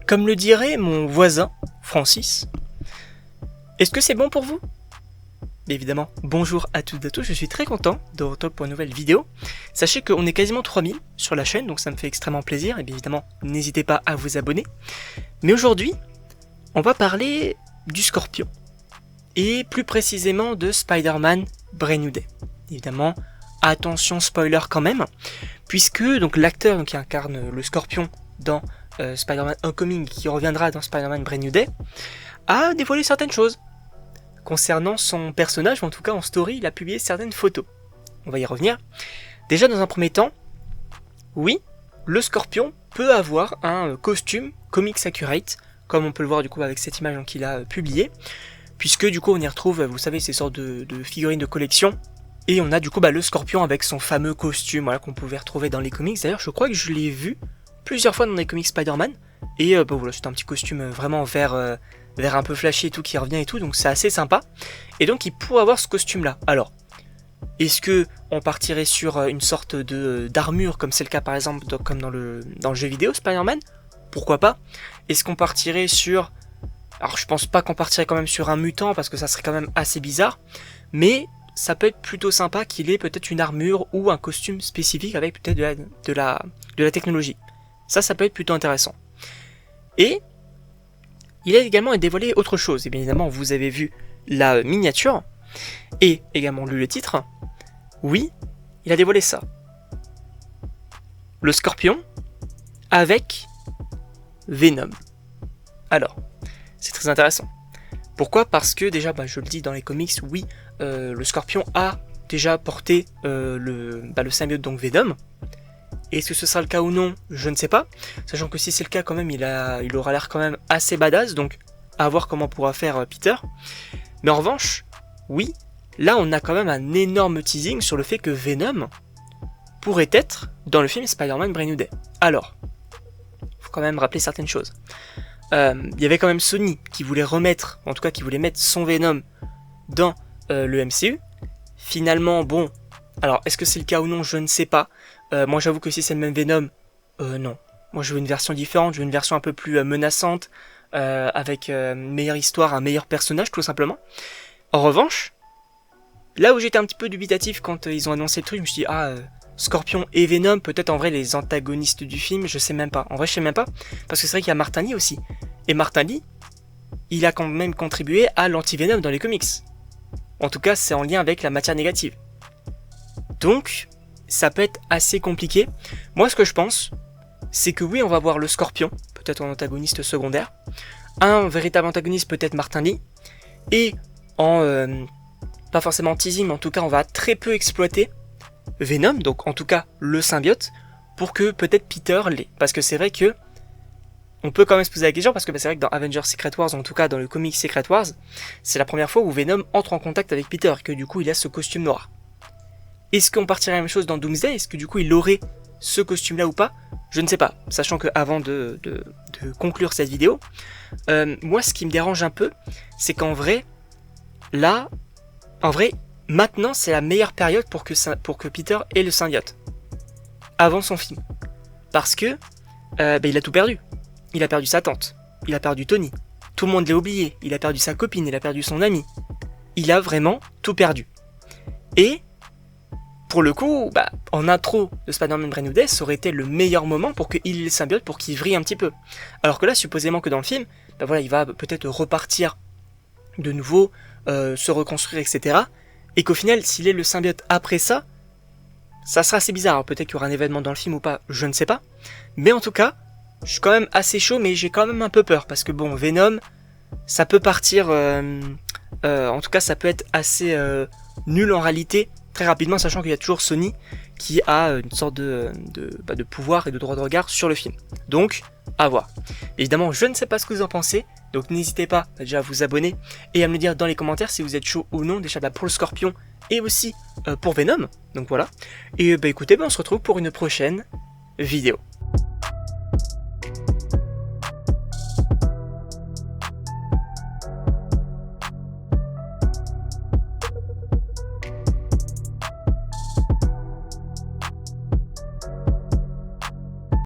Comme le dirait mon voisin, Francis, est-ce que c'est bon pour vous? Évidemment, bonjour à toutes et à tous, je suis très content de vous retrouver pour une nouvelle vidéo. Sachez qu'on est quasiment 3000 sur la chaîne, donc ça me fait extrêmement plaisir, et bien évidemment, n'hésitez pas à vous abonner. Mais aujourd'hui, on va parler du Scorpion, et plus précisément de Spider-Man Brand New Day. Évidemment, attention spoiler quand même, puisque donc l'acteur qui incarne le Scorpion dans Spider-Man Homecoming, qui reviendra dans Spider-Man Brand New Day, a dévoilé certaines choses concernant son personnage, ou en tout cas en story, il a publié certaines photos. On va y revenir. Déjà dans un premier temps, oui, le Scorpion peut avoir un costume comics accurate, comme on peut le voir du coup avec cette image qu'il a publiée, puisque du coup on y retrouve, vous savez, ces sortes de figurines de collection, et on a du coup le Scorpion avec son fameux costume, voilà, qu'on pouvait retrouver dans les comics. D'ailleurs je crois que je l'ai vu plusieurs fois dans les comics Spider-Man, et voilà, c'est un petit costume vraiment vert un peu flashy et tout qui revient et tout, donc c'est assez sympa. Et donc il pourrait avoir ce costume là. Alors, est-ce que on partirait sur une sorte d'armure comme c'est le cas par exemple comme dans le jeu vidéo Spider-Man? Pourquoi pas? Est-ce qu'on partirait sur... Alors je pense pas qu'on partirait quand même sur un mutant parce que ça serait quand même assez bizarre, mais ça peut être plutôt sympa qu'il ait peut-être une armure ou un costume spécifique avec peut-être de la technologie. Ça peut être plutôt intéressant. Et il a également dévoilé autre chose, et bien évidemment vous avez vu la miniature, et également lu le titre. Oui, il a dévoilé ça. Le Scorpion avec Venom. Alors, c'est très intéressant. Pourquoi? Parce que déjà, je le dis dans les comics, oui, le Scorpion a déjà porté le symbiote, donc Venom. Est-ce que ce sera le cas ou non? Je ne sais pas. Sachant que si c'est le cas quand même, il aura l'air quand même assez badass, donc à voir comment pourra faire Peter. Mais en revanche, oui, là on a quand même un énorme teasing sur le fait que Venom pourrait être dans le film Spider-Man Brand New Day. Alors, faut quand même rappeler certaines choses. Il y avait quand même Sony qui voulait remettre, en tout cas qui voulait mettre son Venom dans le MCU. Finalement, bon, alors est-ce que c'est le cas ou non? Je ne sais pas. Moi j'avoue que si c'est le même Venom, non. Moi je veux une version différente, je veux une version un peu plus menaçante, avec une meilleure histoire, un meilleur personnage tout simplement. En revanche, là où j'étais un petit peu dubitatif quand ils ont annoncé le truc, je me suis dit, Scorpion et Venom, peut-être en vrai les antagonistes du film, je sais même pas. En vrai je sais même pas, parce que c'est vrai qu'il y a Martin Lee aussi. Et Martin Lee, il a quand même contribué à l'anti-Venom dans les comics. En tout cas c'est en lien avec la matière négative. Donc, ça peut être assez compliqué. Moi, ce que je pense, c'est que oui, on va voir le Scorpion, peut-être en antagoniste secondaire. Un véritable antagoniste, peut-être Martin Lee. Et en... pas forcément teasing, mais en tout cas, on va très peu exploiter Venom, donc en tout cas, le symbiote, pour que peut-être Peter l'ait. Parce que c'est vrai que... on peut quand même se poser la question, parce que c'est vrai que dans Avengers Secret Wars, en tout cas dans le comic Secret Wars, c'est la première fois où Venom entre en contact avec Peter, et que du coup, il a ce costume noir. Est-ce qu'on partirait la même chose dans Doomsday? Est-ce que du coup il aurait ce costume-là ou pas? Je ne sais pas, sachant que avant de conclure cette vidéo, moi ce qui me dérange un peu, c'est qu'en vrai, maintenant c'est la meilleure période pour que Peter ait le symbiote. Avant son film. Parce que, il a tout perdu. Il a perdu sa tante, il a perdu Tony, tout le monde l'a oublié, il a perdu sa copine, il a perdu son ami. Il a vraiment tout perdu. Et... pour le coup, en intro de Spider-Man Brand New Day, ça aurait été le meilleur moment pour qu'il ait le symbiote, pour qu'il vrille un petit peu. Alors que là, supposément que dans le film, il va peut-être repartir de nouveau, se reconstruire, etc. Et qu'au final, s'il est le symbiote après ça, ça sera assez bizarre. Alors, peut-être qu'il y aura un événement dans le film ou pas, je ne sais pas. Mais en tout cas, je suis quand même assez chaud, mais j'ai quand même un peu peur. Parce que bon, Venom, ça peut partir... en tout cas, ça peut être assez nul en réalité, très rapidement, sachant qu'il y a toujours Sony qui a une sorte de pouvoir et de droit de regard sur le film. Donc, à voir. Évidemment, je ne sais pas ce que vous en pensez, donc n'hésitez pas déjà à vous abonner et à me le dire dans les commentaires si vous êtes chaud ou non, déjà pour le Scorpion et aussi pour Venom. Donc voilà. Et écoutez, on se retrouve pour une prochaine vidéo.